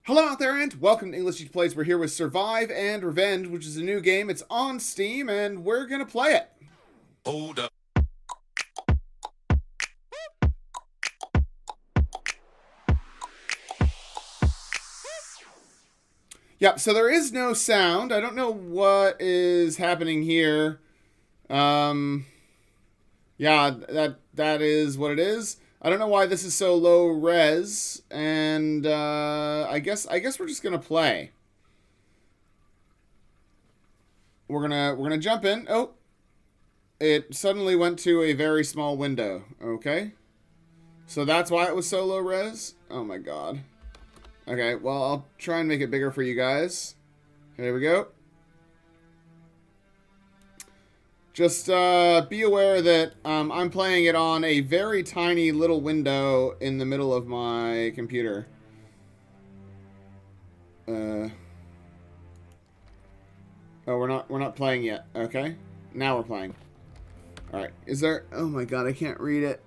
Hello out there and welcome to English Teach Plays. We're here with Survive and Revenge, which is a new game. It's on Steam and we're going to play it. Hold up. Yep, so there is no sound. I don't know what is happening here. Yeah, that is what it is. I don't know why this is so low res, and I guess we're just gonna play. We're gonna jump in. Oh, it suddenly went to a very small window. Okay, so that's why it was so low res. Oh my god. Okay, well I'll try and make it bigger for you guys. Here we go. Just be aware that I'm playing it on a very tiny little window in the middle of my computer. Oh, we're not playing yet. Okay, now we're playing. All right, is there? Oh my god, I can't read it.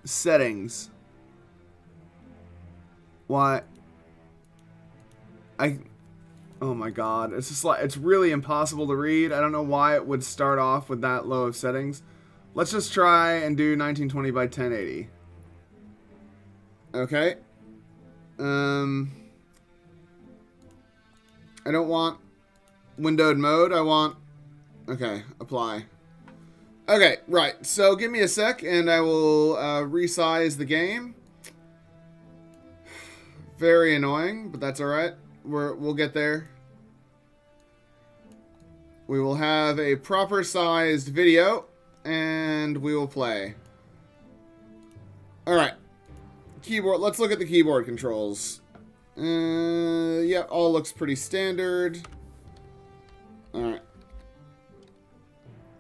Settings. Why? Oh my god, it's just like, it's really impossible to read. I don't know why it would start off with that low of settings. Let's just try and do 1920 by 1080. Okay. I don't want windowed mode. I want... Okay, apply. Okay, right. So give me a sec and I will resize the game. Very annoying, but that's alright. We'll get there. We will have a proper sized video and we will play. Alright. Keyboard. Let's look at the keyboard controls. Yeah, all looks pretty standard. Alright.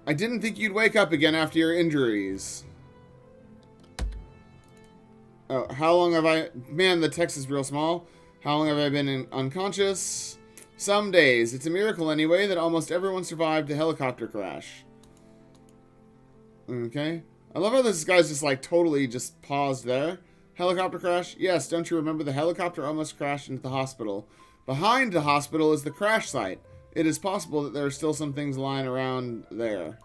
I didn't think you'd wake up again after your injuries. Oh, how long have I... Man, the text is real small. How long have I been unconscious? Some days. It's a miracle anyway that almost everyone survived the helicopter crash. Okay. I love how this guy's just like totally just paused there. Helicopter crash? Yes, don't you remember the helicopter almost crashed into the hospital? Behind the hospital is the crash site. It is possible that there are still some things lying around there.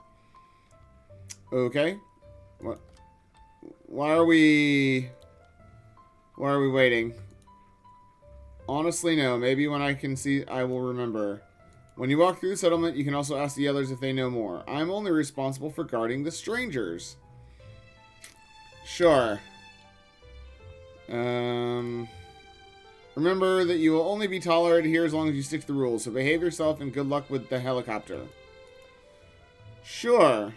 Okay. What? Why are we waiting? Honestly, no. Maybe when I can see, I will remember. When you walk through the settlement, you can also ask the others if they know more. I'm only responsible for guarding the strangers. Sure. Remember that you will only be tolerated here as long as you stick to the rules, so behave yourself and good luck with the helicopter. Sure.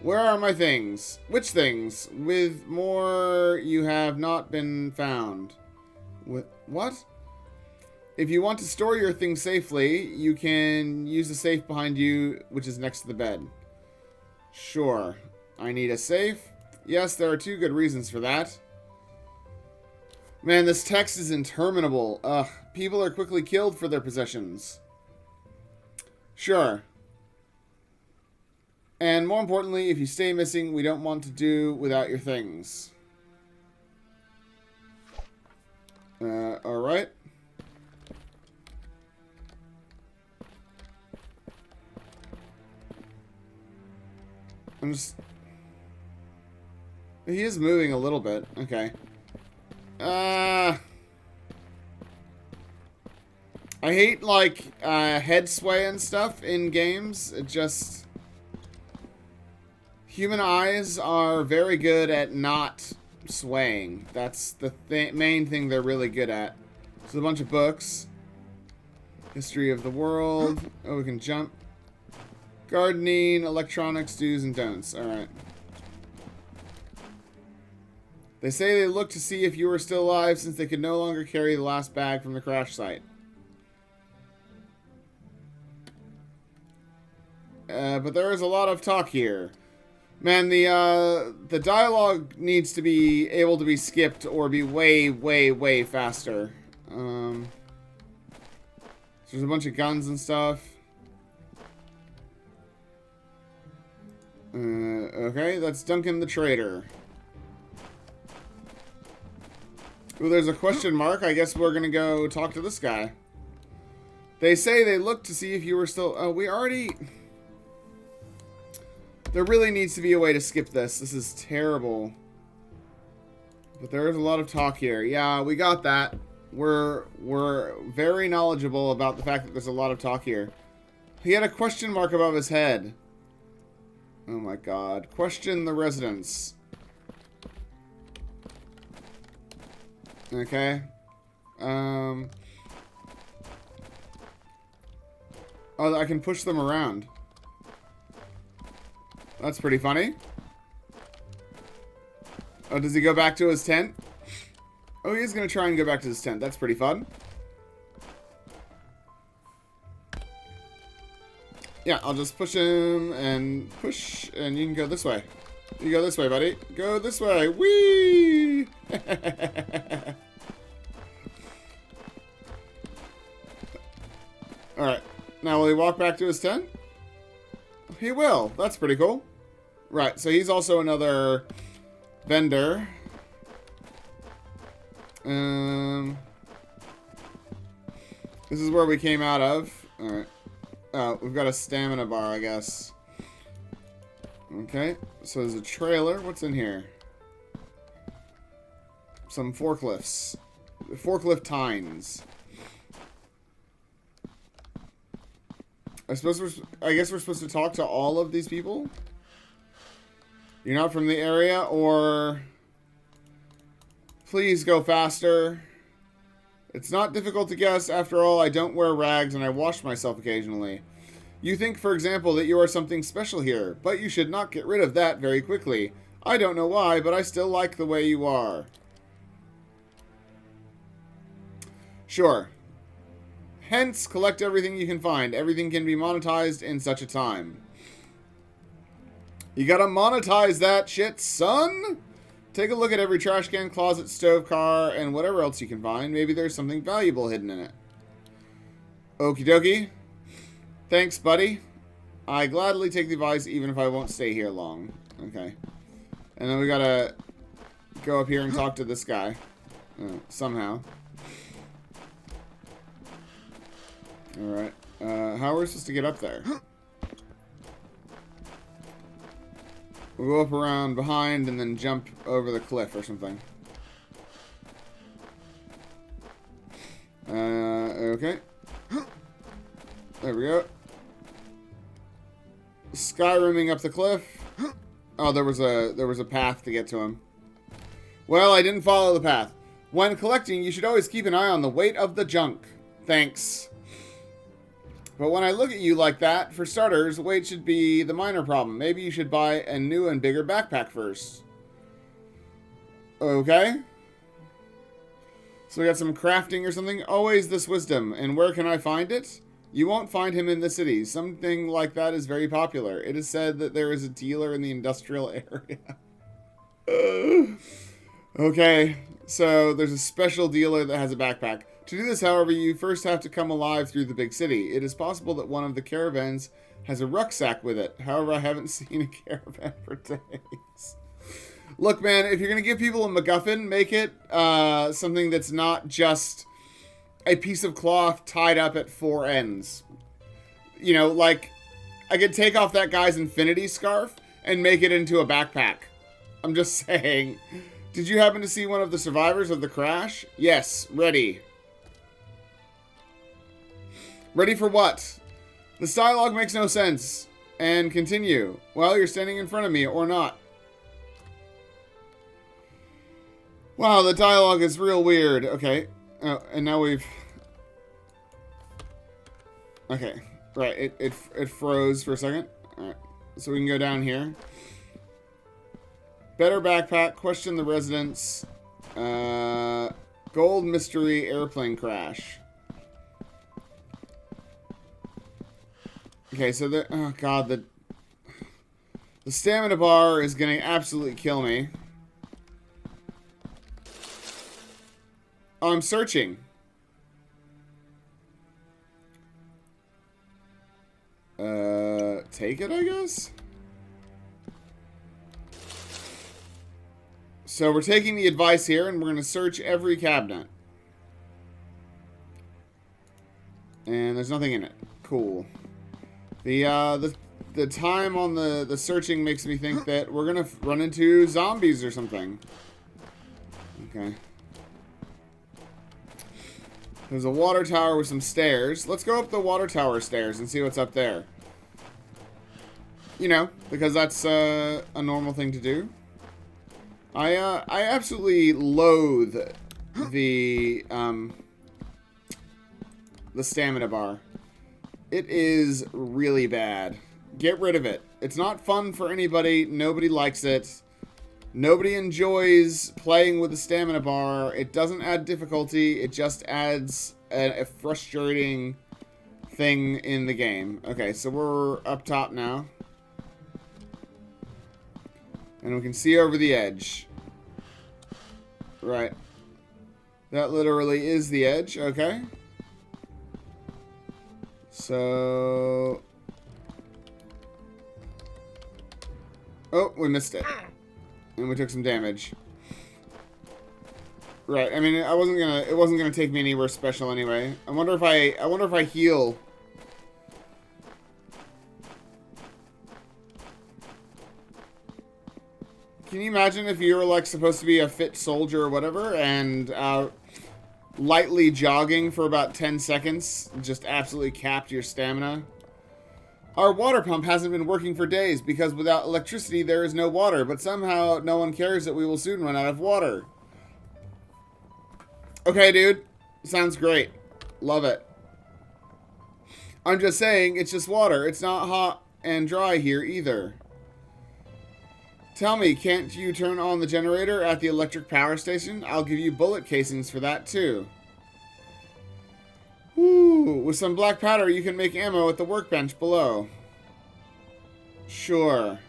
Where are my things? Which things? With more you have not been found. What? If you want to store your things safely, you can use the safe behind you, which is next to the bed. Sure. I need a safe. Yes, there are two good reasons for that. Man, this text is interminable. Ugh. People are quickly killed for their possessions. Sure. And more importantly, if you stay missing, we don't want to do without your things. Alright. I'm just... He is moving a little bit. Okay. I hate, like, head sway and stuff in games. It just... Human eyes are very good at not swaying. That's the main thing they're really good at. So a bunch of books. History of the world. Oh, we can jump. Gardening, electronics, do's and don'ts. Alright. They say they looked to see if you were still alive since they could no longer carry the last bag from the crash site. But there is a lot of talk here. Man, the dialogue needs to be able to be skipped or be way, way, way faster. So there's a bunch of guns and stuff. Okay, that's Duncan the Trader. Ooh, there's a question mark. I guess we're gonna go talk to this guy. They say they looked to see if you were still... Oh, we already... There really needs to be a way to skip this. This is terrible. But there is a lot of talk here. Yeah, we got that. We're very knowledgeable about the fact that there's a lot of talk here. He had a question mark above his head. Oh my god. Question the residents. Okay. Oh, I can push them around. That's pretty funny. Oh, does he go back to his tent? Oh, he is going to try and go back to his tent. That's pretty fun. Yeah, I'll just push him and push, and you can go this way. You go this way, buddy. Go this way. Whee! Alright. Now, will he walk back to his tent? He will. That's pretty cool. Right, so he's also another vendor. This is where we came out of. Alright. Oh, we've got a stamina bar, I guess. Okay, so there's a trailer. What's in here? Some forklifts. Forklift tines. I guess we're supposed to talk to all of these people? You're not from the area, or... Please go faster. It's not difficult to guess. After all, I don't wear rags and I wash myself occasionally. You think, for example, that you are something special here, but you should not get rid of that very quickly. I don't know why, but I still like the way you are. Sure. Hence, collect everything you can find. Everything can be monetized in such a time. You gotta monetize that shit, son! Take a look at every trash can, closet, stove, car, and whatever else you can find. Maybe there's something valuable hidden in it. Okie dokie. Thanks, buddy. I gladly take the advice, even if I won't stay here long. Okay. And then we gotta go up here and talk to this guy. Somehow. Alright. How are we supposed to get up there? We'll go up around behind and then jump over the cliff or something. Okay. There we go. Skyrimming up the cliff. Oh, there was a path to get to him. Well, I didn't follow the path. When collecting, you should always keep an eye on the weight of the junk. Thanks. But when I look at you like that, for starters, weight should be the minor problem. Maybe you should buy a new and bigger backpack first. Okay. So we got some crafting or something. Always this wisdom. And where can I find it? You won't find him in the city. Something like that is very popular. It is said that there is a dealer in the industrial area. Okay. So there's a special dealer that has a backpack. To do this, however, you first have to come alive through the big city. It is possible that one of the caravans has a rucksack with it. However, I haven't seen a caravan for days. Look, man, if you're going to give people a MacGuffin, make it something that's not just a piece of cloth tied up at four ends. You know, like, I could take off that guy's infinity scarf and make it into a backpack. I'm just saying. Did you happen to see one of the survivors of the crash? Yes, ready. Ready for what? This dialogue makes no sense. And continue. Well, you're standing in front of me, or not. Wow, the dialogue is real weird. Okay. Oh, and now we've... Okay. Right, it froze for a second. Alright. So we can go down here. Better backpack. Question the residents. Gold mystery airplane crash. Okay, so the... Oh, God. The stamina bar is going to absolutely kill me. Oh, I'm searching. Take it, I guess? So we're taking the advice here, and we're going to search every cabinet. And there's nothing in it. Cool. The time on the searching makes me think that we're going to run into zombies or something. Okay. There's a water tower with some stairs. Let's go up the water tower stairs and see what's up there. You know, because that's a normal thing to do. I absolutely loathe the stamina bar. It is really bad. Get rid of it. It's not fun for anybody. Nobody likes it. Nobody enjoys playing with the stamina bar. It doesn't add difficulty. It just adds a frustrating thing in the game. Okay, so we're up top now. And we can see over the edge. Right. That literally is the edge. Okay. So... oh, we missed it. And we took some damage. Right. I mean, it wasn't gonna take me anywhere special anyway. I wonder if I heal. Can you imagine if you were like supposed to be a fit soldier or whatever, and lightly jogging for about 10 seconds just absolutely capped your stamina? Our water pump hasn't been working for days because without electricity there is no water, but somehow no one cares that we will soon run out of water. Okay, dude. Sounds great. Love it. I'm just saying, it's just water. It's not hot and dry here either. Tell me, can't you turn on the generator at the electric power station? I'll give you bullet casings for that too. Ooh, with some black powder, you can make ammo at the workbench below. Sure.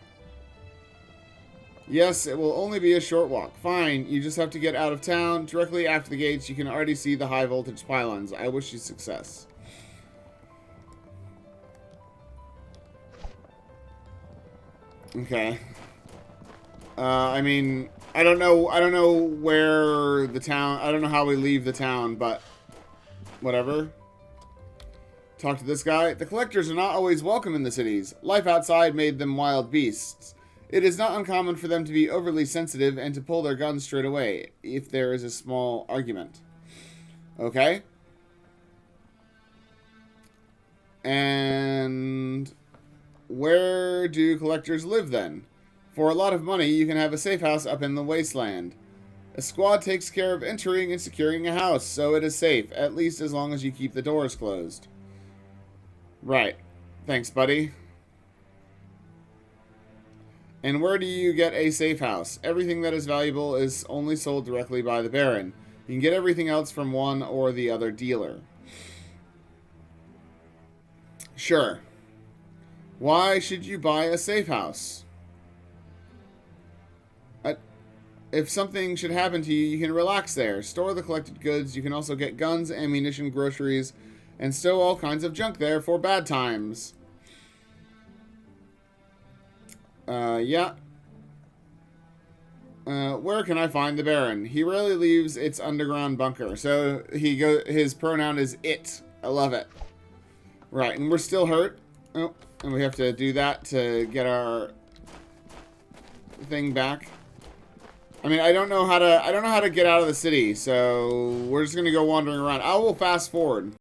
Yes, it will only be a short walk. Fine, you just have to get out of town. Directly after the gates, you can already see the high voltage pylons. I wish you success. Okay. I mean, I don't know where the town, I don't know how we leave the town, but whatever. Talk to this guy. The collectors are not always welcome in the cities. Life outside made them wild beasts. It is not uncommon for them to be overly sensitive and to pull their guns straight away if there is a small argument. Okay? And where do collectors live then? For a lot of money, you can have a safe house up in the wasteland. A squad takes care of entering and securing a house, so it is safe, at least as long as you keep the doors closed. Right. Thanks, buddy. And where do you get a safe house? Everything that is valuable is only sold directly by the Baron. You can get everything else from one or the other dealer. Sure. Why should you buy a safe house? If something should happen to you, you can relax there. Store the collected goods. You can also get guns, ammunition, groceries, and stow all kinds of junk there for bad times. Yeah. Where can I find the Baron? He rarely leaves its underground bunker. So his pronoun is it. I love it. Right, and we're still hurt. Oh, and we have to do that to get our thing back. I mean, I don't know how to get out of the city, so we're just gonna go wandering around. I will fast forward.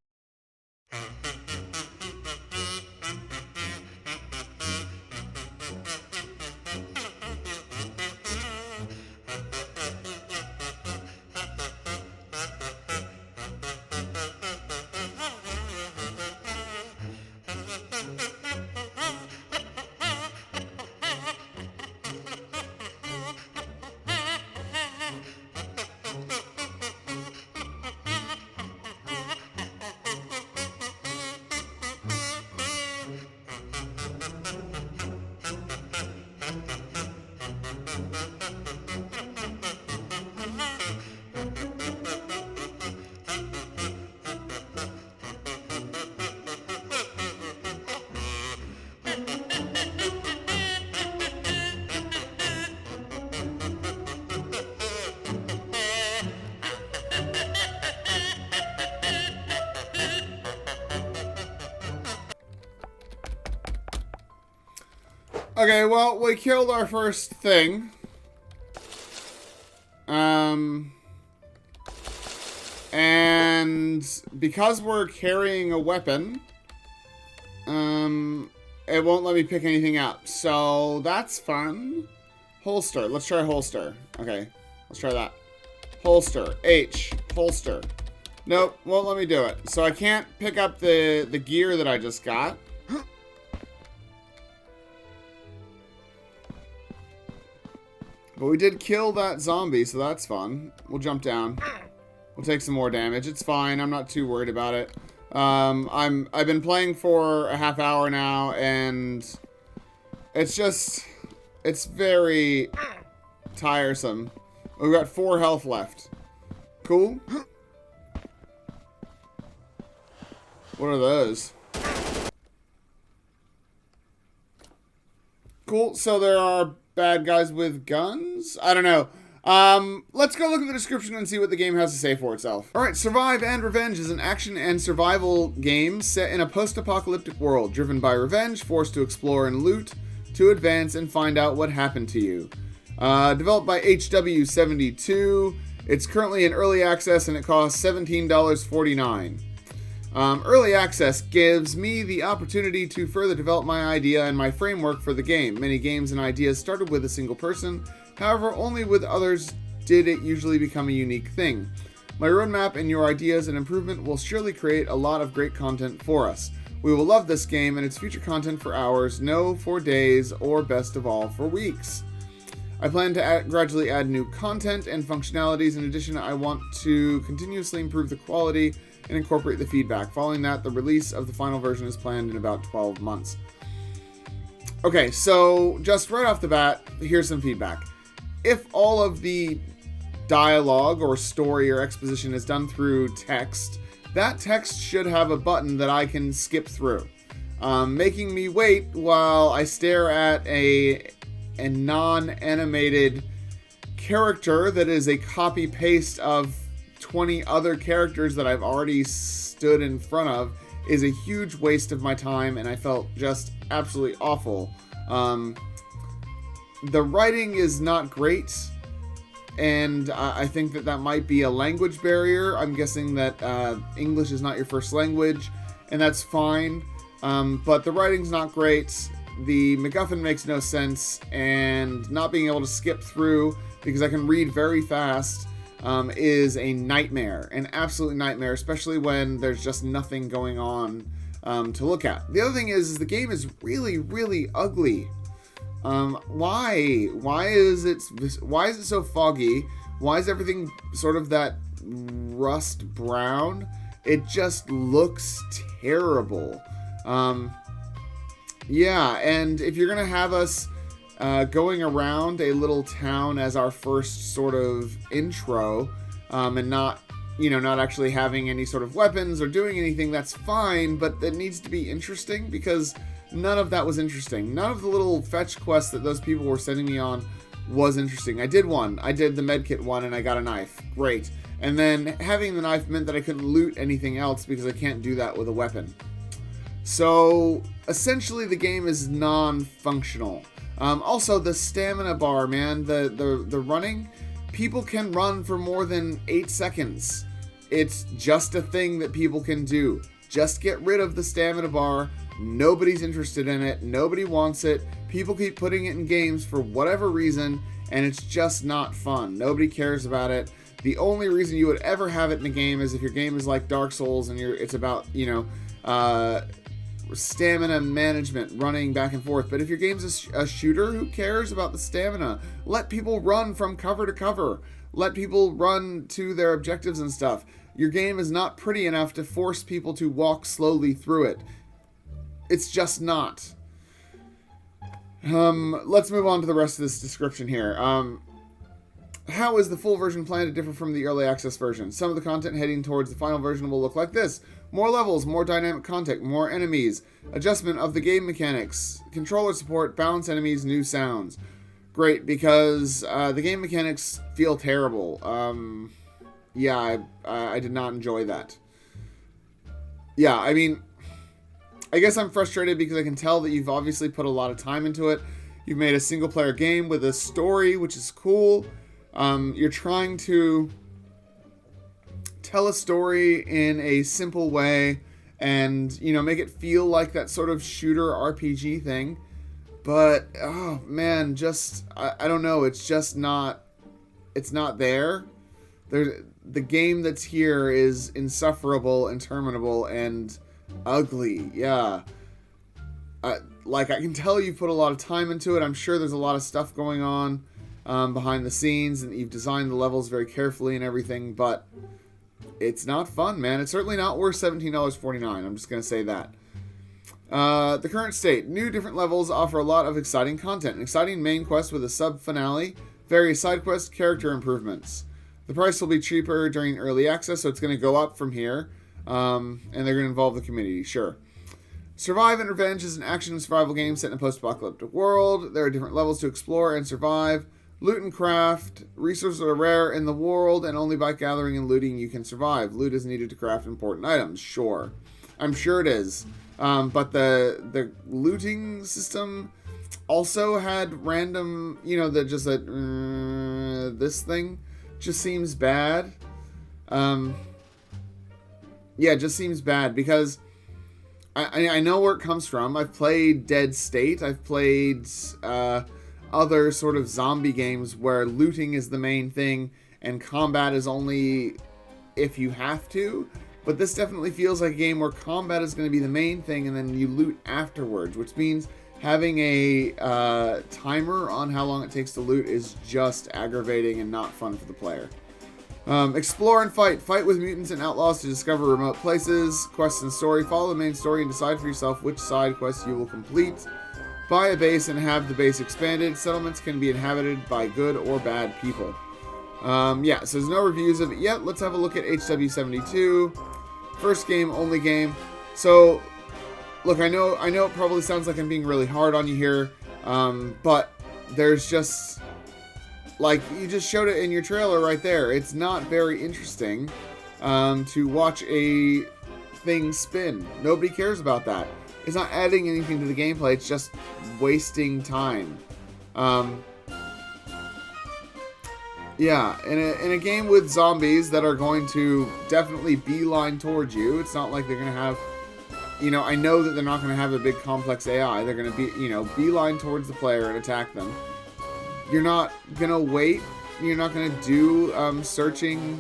Okay, well, we killed our first thing. And because we're carrying a weapon, it won't let me pick anything up. So that's fun. Holster. Let's try holster. Okay, let's try that. Holster. H. Holster. Nope, won't let me do it. So I can't pick up the gear that I just got. But we did kill that zombie, so that's fun. We'll jump down. We'll take some more damage. It's fine. I'm not too worried about it. I've been playing for a half hour now, and it's very tiresome. We've got 4 health left. Cool. What are those? Cool. So there are bad guys with guns? I don't know. Let's go look at the description and see what the game has to say for itself. Alright, Survive and Revenge is an action and survival game set in a post-apocalyptic world, driven by revenge, forced to explore and loot, to advance and find out what happened to you. Developed by HW72. It's currently in early access and it costs $17.49. Early access gives me the opportunity to further develop my idea and my framework for the game. Many games and ideas started with a single person, however, only with others did it usually become a unique thing. My roadmap and your ideas and improvement will surely create a lot of great content for us. We will love this game and its future content for hours, no, for days, or best of all, for weeks. I plan to gradually add new content and functionalities. In addition, I want to continuously improve the quality and incorporate the feedback. Following that, the release of the final version is planned in about 12 months. Okay, so just right off the bat, here's some feedback. If all of the dialogue or story or exposition is done through text, that text should have a button that I can skip through, making me wait while I stare at a non-animated character that is a copy-paste of 20 other characters that I've already stood in front of is a huge waste of my time, and I felt just absolutely awful. The writing is not great, and I think that might be a language barrier. I'm guessing that English is not your first language, and that's fine, but the writing's not great. The MacGuffin makes no sense, and not being able to skip through because I can read very fast is a nightmare, an absolute nightmare, especially when there's just nothing going on to look at. The other thing is the game is really, really ugly. Why? Why is it so foggy? Why is everything sort of that rust brown? It just looks terrible. Yeah, and if you're gonna have us going around a little town as our first sort of intro, and not actually having any sort of weapons or doing anything, that's fine, but it needs to be interesting, because none of that was interesting. None of the little fetch quests that those people were sending me on was interesting. I did one. I did the medkit one, and I got a knife. Great. And then having the knife meant that I couldn't loot anything else because I can't do that with a weapon. So, essentially, the game is non-functional. Also, the stamina bar, man, the running, people can run for more than 8 seconds. It's just a thing that people can do. Just get rid of the stamina bar. Nobody's interested in it. Nobody wants it. People keep putting it in games for whatever reason, and it's just not fun. Nobody cares about it. The only reason you would ever have it in a game is if your game is like Dark Souls and it's about, stamina management, running back and forth. But if your game's a shooter, who cares about the stamina? Let people run from cover to cover. Let people run to their objectives and stuff. Your game is not pretty enough to force people to walk slowly through it. It's just not. Let's move on to the rest of this description here. How is the full version planned to differ from the early access version? Some of the content heading towards the final version will look like this. More levels, more dynamic content, more enemies, adjustment of the game mechanics, controller support, balance enemies, new sounds. Great, because the game mechanics feel terrible. Yeah, I did not enjoy that. Yeah, I mean, I guess I'm frustrated because I can tell that you've obviously put a lot of time into it. You've made a single-player game with a story, which is cool. You're trying to tell a story in a simple way and, you know, make it feel like that sort of shooter RPG thing. But, oh, man, just, I don't know. It's just not, it's not there. The game that's here is insufferable, interminable, and ugly. Yeah. Like, I can tell you've put a lot of time into it. I'm sure there's a lot of stuff going on behind the scenes, and you've designed the levels very carefully and everything, but it's not fun, man. It's certainly not worth $17.49. I'm just going to say that. The current state. New different levels offer a lot of exciting content. An exciting main quest with a sub-finale, various side quests, character improvements. The price will be cheaper during early access, so it's going to go up from here, and they're going to involve the community, sure. Survive and Revenge is an action and survival game set in a post-apocalyptic world. There are different levels to explore and survive. Loot and craft. Resources are rare in the world, and only by gathering and looting you can survive. Loot is needed to craft important items. Sure. I'm sure it is. But the looting system also had random, you know, this thing just seems bad. Yeah, it just seems bad because I know where it comes from. I've played Dead State. I've played other sort of zombie games where looting is the main thing and combat is only if you have to. But this definitely feels like a game where combat is going to be the main thing and then you loot afterwards, which means having a timer on how long it takes to loot is just aggravating and not fun for the player. Explore and fight. Fight with mutants and outlaws to discover remote places, quests and story. Follow the main story and decide for yourself which side quests you will complete. Buy a base and have the base expanded. Settlements can be inhabited by good or bad people. Yeah, so there's no reviews of it yet. Let's have a look at HW72. First game, only game. So, look, I know it probably sounds like I'm being really hard on you here, but there's just, like, you just showed it in your trailer right there. It's not very interesting to watch a thing spin. Nobody cares about that. It's not adding anything to the gameplay. It's just wasting time. Yeah, in a game with zombies that are going to definitely beeline towards you, it's not like they're going to have, you know, I know that they're not going to have a big complex AI. They're going to be, you know, beeline towards the player and attack them. You're not going to wait. You're not going to do searching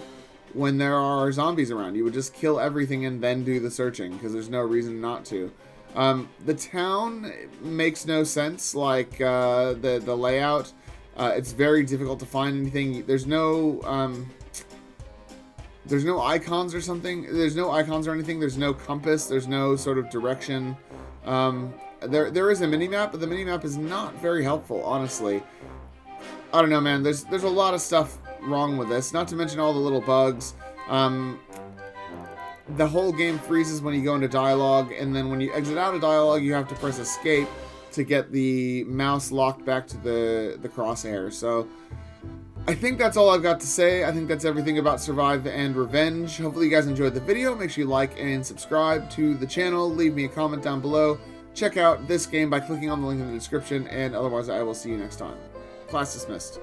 when there are zombies around. You would just kill everything and then do the searching because there's no reason not to. The town makes no sense, like the layout. It's very difficult to find anything. There's no icons or something. There's no icons or anything. There's no compass. There's no sort of direction. There is a mini-map, but the mini-map is not very helpful, honestly. I don't know, man. There's a lot of stuff wrong with this. Not to mention all the little bugs. The whole game freezes when you go into dialogue, and then when you exit out of dialogue, you have to press escape to get the mouse locked back to the crosshair. So I think that's all I've got to say. I think that's everything about Survive and Revenge. Hopefully you guys enjoyed the video. Make sure you like and subscribe to the channel. Leave me a comment down below. Check out this game by clicking on the link in the description, and otherwise I will see you next time. Class dismissed.